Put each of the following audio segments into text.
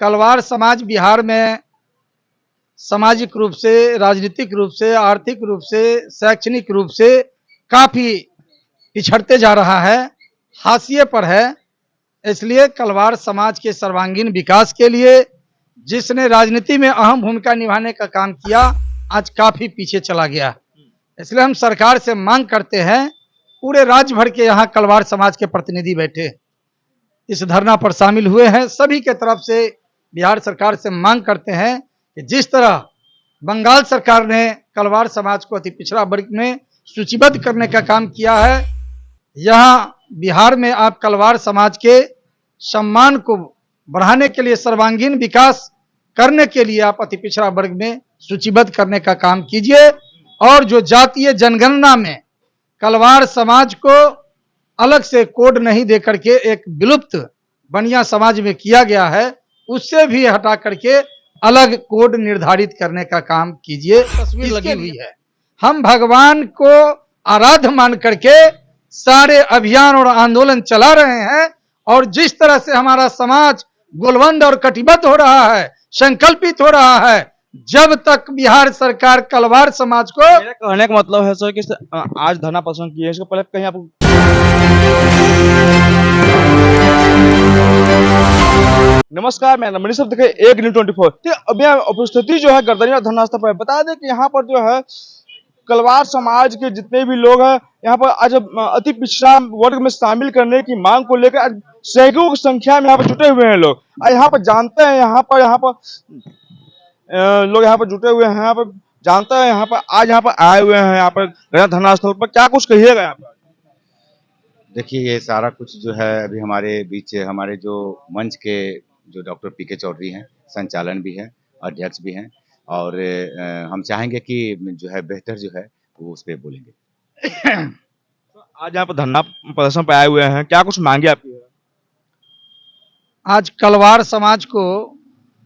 कलवार समाज बिहार में सामाजिक रूप से, राजनीतिक रूप से, आर्थिक रूप से, शैक्षणिक रूप से काफी पिछड़ते जा रहा है, हाशिए पर है। इसलिए कलवार समाज के सर्वांगीण विकास के लिए जिसने राजनीति में अहम भूमिका निभाने का काम किया, आज काफी पीछे चला गया। इसलिए हम सरकार से मांग करते हैं, पूरे राज्य भर के यहाँ कलवार समाज के प्रतिनिधि बैठे इस धरना पर शामिल हुए हैं। सभी के तरफ से बिहार सरकार से मांग करते हैं कि जिस तरह बंगाल सरकार ने कलवार समाज को अति पिछड़ा वर्ग में सूचीबद्ध करने का काम किया है, यहाँ बिहार में आप कलवार समाज के सम्मान को बढ़ाने के लिए, सर्वांगीण विकास करने के लिए आप अति पिछड़ा वर्ग में सूचीबद्ध करने का काम कीजिए। और जो जातीय जनगणना में कलवार समाज को अलग से कोड नहीं दे करके एक विलुप्त बनिया समाज में किया गया है, उससे भी हटा करके अलग कोड निर्धारित करने का काम कीजिए। तस्वीर लगी हुई है। हम भगवान को आराध्य मान करके सारे अभियान और आंदोलन चला रहे हैं, और जिस तरह से हमारा समाज गोलबंद और कटिबद्ध हो रहा है, संकल्पित हो रहा है, जब तक बिहार सरकार कलवार समाज को, मेरा कहने का मतलब है सर कि आज धरना प्रदर्शन किए, इसके पहले कहीं आप नमस्कार, मैं मनीष सब देखे एक न्यूज़ 24। तो अभी उपस्थिति जो है गर्दनिया धरना स्थल पर, बता दें कि यहाँ पर जो है कलवार समाज के जितने भी लोग हैं यहाँ पर आज अति पिछड़ा वर्ग में शामिल करने की मांग को लेकर आज सैकड़ों की संख्या में यहाँ पर जुटे हुए हैं लोग। यहाँ पर जानते हैं, यहाँ पर लोग यहाँ पर जुटे हुए हैं, यहाँ पर जानते हैं, यहाँ पर आज यहाँ पर आए हुए हैं, यहाँ पर धरना स्थल पर क्या कुछ कहिएगा यहाँ पर? देखिए, ये सारा कुछ जो है अभी हमारे बीच, हमारे जो मंच के जो डॉक्टर पीके चौधरी हैं, संचालन भी हैं, अध्यक्ष भी हैं, और हम चाहेंगे कि जो है बेहतर जो है वो उस पर बोलेंगे। आज यहाँ पर धरना प्रदर्शन पे आए हुए हैं, क्या कुछ मांगे आपकी? आज कलवार समाज को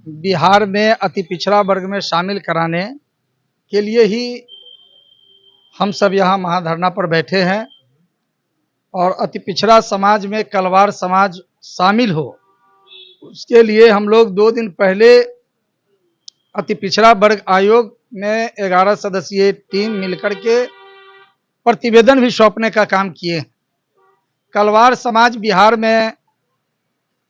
बिहार में अति पिछड़ा वर्ग में शामिल कराने के लिए ही हम सब यहाँ महाधरना पर बैठे हैं, और अति पिछड़ा समाज में कलवार समाज शामिल हो, उसके लिए हम लोग 2 दिन पहले अति पिछड़ा वर्ग आयोग में 11 सदस्यीय टीम मिलकर के प्रतिवेदन भी सौंपने का काम किए। कलवार समाज बिहार में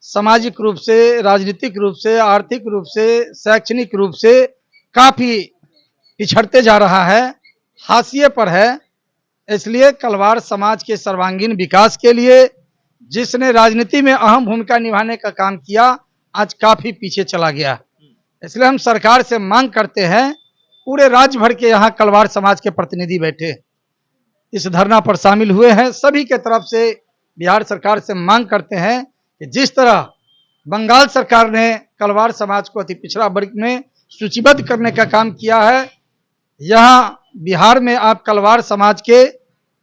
सामाजिक रूप से, राजनीतिक रूप से, आर्थिक रूप से, शैक्षणिक रूप से काफी पिछड़ते जा रहा है, हाशिए पर है। इसलिए कलवार समाज के सर्वांगीण विकास के लिए जिसने राजनीति में अहम भूमिका निभाने का काम किया, आज काफी पीछे चला गया। इसलिए हम सरकार से मांग करते हैं, पूरे राज्य भर के यहाँ कलवार समाज के प्रतिनिधि बैठे इस धरना पर शामिल हुए हैं। सभी के तरफ से बिहार सरकार से मांग करते हैं कि जिस तरह बंगाल सरकार ने कलवार समाज को अति पिछड़ा वर्ग में सूचीबद्ध करने का काम किया है, यहाँ बिहार में आप कलवार समाज के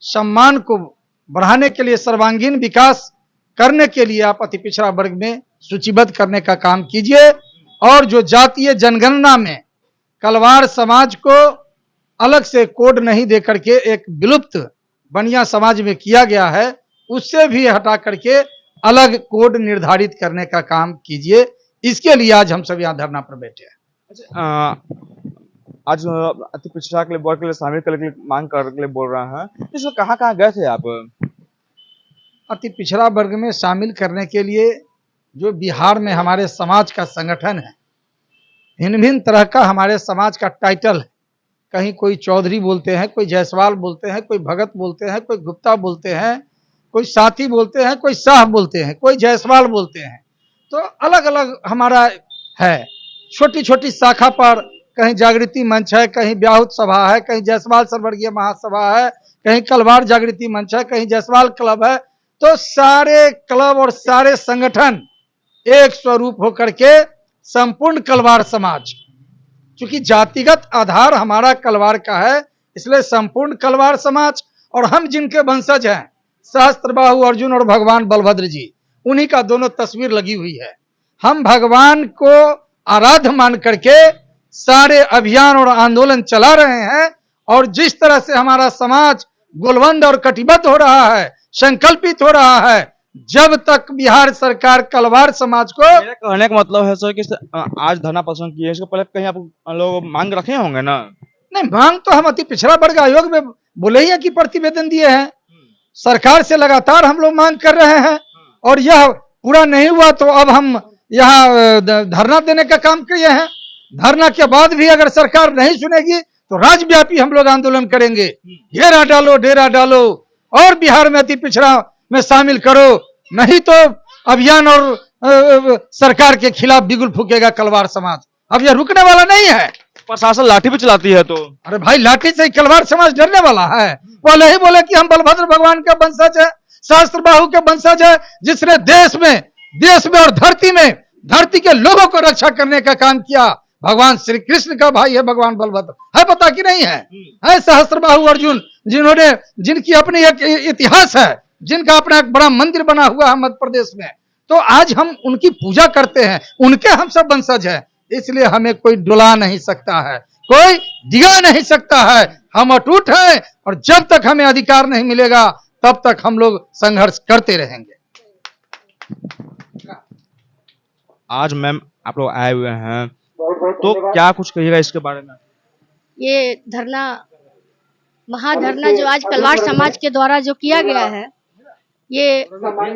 सम्मान को बढ़ाने के लिए, सर्वांगीण विकास करने के लिए आप अति पिछड़ा वर्ग में सूचीबद्ध करने का काम कीजिए। और जो जातीय जनगणना में कलवार समाज को अलग से कोड नहीं दे करके एक विलुप्त बनिया समाज में किया गया है, उससे भी हटा करके अलग कोड निर्धारित करने का काम कीजिए। इसके लिए आज हम सब यहाँ धरना पर बैठे हैं। आज अति पिछड़ा के लिए वर्ग के लिए शामिल करने के लिए मांग करने के लिए बोल रहे हैं, इसमें कहाँ गए थे आप? अति पिछड़ा वर्ग में शामिल करने के लिए जो बिहार में हमारे समाज का संगठन है, भिन्न भिन्न तरह का हमारे समाज का टाइटल है। कहीं कोई चौधरी बोलते हैं, कोई जायसवाल बोलते हैं, कोई भगत बोलते हैं, कोई गुप्ता बोलते हैं, कोई साथी बोलते हैं, कोई शाह बोलते हैं, कोई जायसवाल बोलते हैं। तो अलग अलग हमारा है। छोटी छोटी शाखा पर कहीं जागृति मंच है, कहीं ब्याहुत सभा है, कहीं जायसवाल सर्ववर्गीय महासभा है, कहीं कलवार जागृति मंच है, कहीं जायसवाल क्लब है। तो सारे क्लब और सारे संगठन एक स्वरूप होकर के संपूर्ण कलवार समाज, क्योंकि जातिगत आधार हमारा कलवार का है, इसलिए संपूर्ण कलवार समाज, और हम जिनके वंशज हैं, सहस्त्रबाहु अर्जुन और भगवान बलभद्र जी, उन्हीं का दोनों तस्वीर लगी हुई है। हम भगवान को आराध्य मान करके सारे अभियान और आंदोलन चला रहे हैं, और जिस तरह से हमारा समाज गोलबंद और कटिबद्ध हो रहा है, संकल्पित हो रहा है, जब तक बिहार सरकार कलवार समाज को मेरा कहने का मतलब है सर कि आज धरना प्रदर्शन किए, इसके पहले कहीं आप लोग मांग रखे होंगे ना? नहीं, मांग तो हम अति पिछड़ा वर्ग आयोग में बोले ही है कि प्रतिवेदन दिए हैं। सरकार से लगातार हम लोग मांग कर रहे हैं और यह पूरा नहीं हुआ तो अब हम यहाँ धरना देने का काम किए हैं। धरना के बाद भी अगर सरकार नहीं सुनेगी तो राज्यव्यापी हम लोग आंदोलन करेंगे। घेरा डालो, डेरा डालो और बिहार में अति पिछड़ा में शामिल करो, नहीं तो अभियान और सरकार के खिलाफ बिगुल फूकेगा कलवार समाज। अब यह रुकने वाला नहीं है। प्रशासन लाठी भी चलाती है तो अरे भाई, लाठी से कलवार समाज डरने वाला है? पहले ही बोले कि हम बलभद्र भगवान के वंशज है, सहस्त्रबाहु के वंशज है, जिसने देश में और धरती के लोगों को रक्षा करने का काम किया। भगवान श्री कृष्ण का भाई है भगवान बलभद्र, है पता कि नहीं है सहस्त्रबाहु अर्जुन, जिनकी अपनी एक इतिहास है, जिनका अपना एक बड़ा मंदिर बना हुआ है मध्य प्रदेश में। तो आज हम उनकी पूजा करते हैं, उनके हम सब वंशज हैं, इसलिए हमें कोई डुला नहीं सकता है, कोई डिगा नहीं सकता है। हम अटूट हैं और जब तक हमें अधिकार नहीं मिलेगा तब तक हम लोग संघर्ष करते रहेंगे। आज मैम आप लोग आए हुए हैं तो क्या कुछ कहिएगा इसके बारे में? ये धरना, महाधरना जो आज कलवार समाज के द्वारा जो किया गया है, ये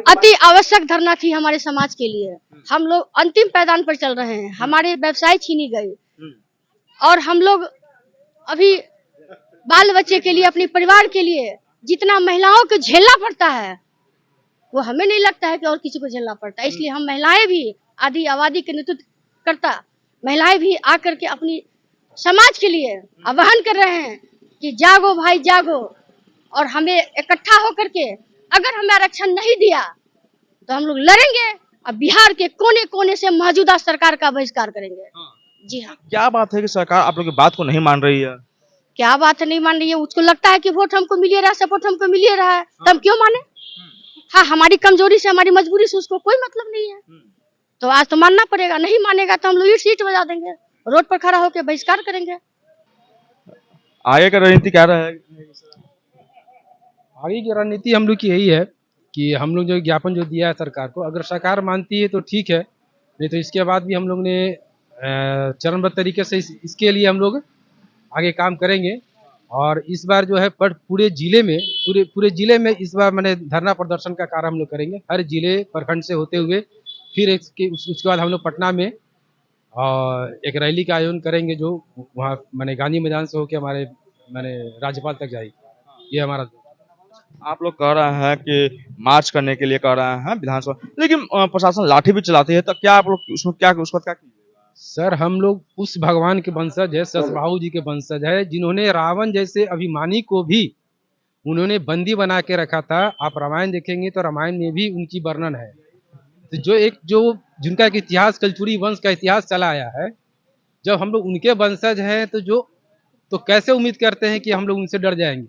अति आवश्यक धरना थी हमारे समाज के लिए। हम लोग अंतिम पायदान पर चल रहे हैं, हमारे व्यवसाय छीनी गए और हम लोग अभी बाल बच्चे के लिए, अपने परिवार के लिए जितना महिलाओं को झेलना पड़ता है वो हमें नहीं लगता है कि और किसी को झेलना पड़ता है। इसलिए हम महिलाएं भी, आदि आबादी के नेतृत्व करता महिलाएं भी आकर के अपनी समाज के लिए आह्वान कर रहे हैं कि जागो भाई जागो, और हमें इकट्ठा होकर के अगर हमें आरक्षण नहीं दिया तो हम लोग लड़ेंगे और बिहार के कोने कोने से मौजूदा सरकार का बहिष्कार करेंगे। जी हाँ। क्या बात है कि सरकार आप लोग की बात को नहीं मान रही है? क्या बात नहीं मान रही है? उसको लगता है कि वोट हमको मिल रहा है, सपोर्ट हमको मिल रहा है, तो हम क्यों माने? हाँ, हमारी कमजोरी से, हमारी मजबूरी से उसको कोई मतलब नहीं है, तो आज तो मानना पड़ेगा। नहीं मानेगा तो हम लोग ईट बजा देंगे, रोड पर खड़ा होकर बहिष्कार करेंगे। आगे का रणनीति क्या रहेगा? आगे की रणनीति हम लोग की यही है कि हम लोग जो ज्ञापन जो दिया है सरकार को, अगर सरकार मानती है तो ठीक है, नहीं तो इसके बाद भी हम लोग ने चरणबद्ध तरीके से इसके लिए हम लोग आगे काम करेंगे। और इस बार जो है पूरे जिले में इस बार मैंने धरना प्रदर्शन का कार्य हम लोग करेंगे, हर जिले प्रखंड से होते हुए। फिर उसके बाद हम लोग पटना में और एक रैली का आयोजन करेंगे जो वहाँ मैंने गांधी मैदान से होकर हमारे राज्यपाल तक जाएगी। ये हमारा। आप लोग कह रहे हैं कि मार्च करने के लिए कह रहे हैं विधानसभा, लेकिन प्रशासन लाठी भी चलाती है, तो क्या आप लोग उसमें क्या कीजिएगा? सर, हम लोग उस भगवान के वंशज है, सहस्त्रबाहु जी के वंशज है, जिन्होंने रावण जैसे अभिमानी को भी उन्होंने बंदी बना के रखा था। आप रामायण देखेंगे तो रामायण में भी उनकी वर्णन है। तो जिनका एक इतिहास, कलचुरी वंश का इतिहास चला आया है, जब हम लोग उनके वंशज हैं तो कैसे उम्मीद करते हैं कि हम लोग उनसे डर जाएंगे?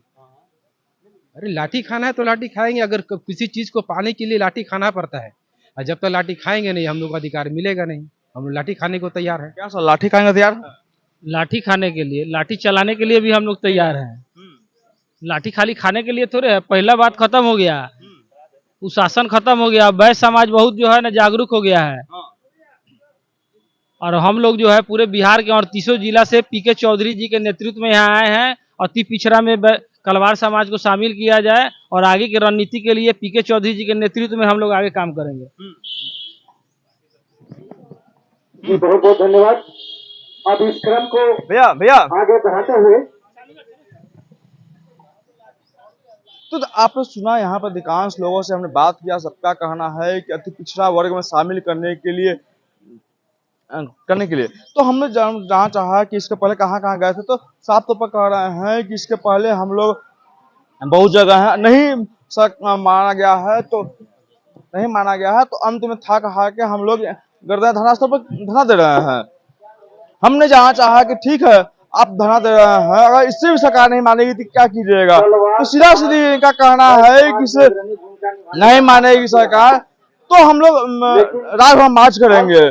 अरे लाठी खाना है तो लाठी खाएंगे, अगर किसी चीज को पाने के लिए लाठी खाना पड़ता है, और जब तक लाठी खाएंगे नहीं हम लोग को अधिकार मिलेगा नहीं। हम लोग लाठी खाने को तैयार है। क्या सर, लाठी खाएंगे तैयार है? लाठी खाने के लिए, लाठी चलाने के लिए भी हम लोग तैयार हैं। लाठी खाली खाने के लिए थोड़े है। पहला बात खत्म हो गया, कुशासन खत्म हो गया, वैश्य समाज बहुत जो है ना जागरूक हो गया है। और हम लोग जो है पूरे बिहार के 38 जिला से पीके चौधरी जी के नेतृत्व में यहाँ आए हैं। अति पिछड़ा में कलवार समाज को शामिल किया जाए और आगे की रणनीति के लिए पीके चौधरी जी के नेतृत्व में हम लोग आगे काम करेंगे। जी बहुत बहुत धन्यवाद। अब इस क्रम को भैया आगे बढ़ाते हुए तो आपने सुना, यहाँ पर अधिकांश लोगों से हमने बात किया, सबका कहना है कि अति पिछड़ा वर्ग में शामिल करने के लिए तो हमने जहाँ चाहा कि इसके पहले कहाँ गए थे, तो साफ तौर पर कह रहे हैं कि इसके पहले हम लोग बहुत जगह है नहीं माना गया है, तो अंत में था कहा कि हम लोग गर्दन धरना स्थल पर धरना दे रहे हैं। हमने जहाँ चाहा कि ठीक है आप धरना दे रहे हैं, अगर इससे भी सरकार नहीं मानेगी तो क्या कीजिएगा? तो सीधा सीधी इनका कहना है कि इसे नहीं मानेगी सरकार तो हम लोग राजभवन मार्च करेंगे।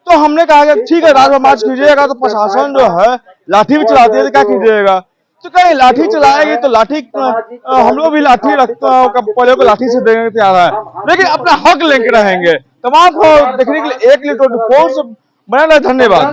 तो हमने कहा कि ठीक है राजभवन मार्च कीजिएगा, तो प्रशासन जो है लाठी भी चलाती है तो क्या कीजिएगा? तो कहीं लाठी चलाएगी तो लाठी हम लोग भी लाठी पहले को लाठी से देने के तैयार है, लेकिन अपना हक लेके रहेंगे। तमाम को देखने के लिए 1 24 से बना रहे। धन्यवाद।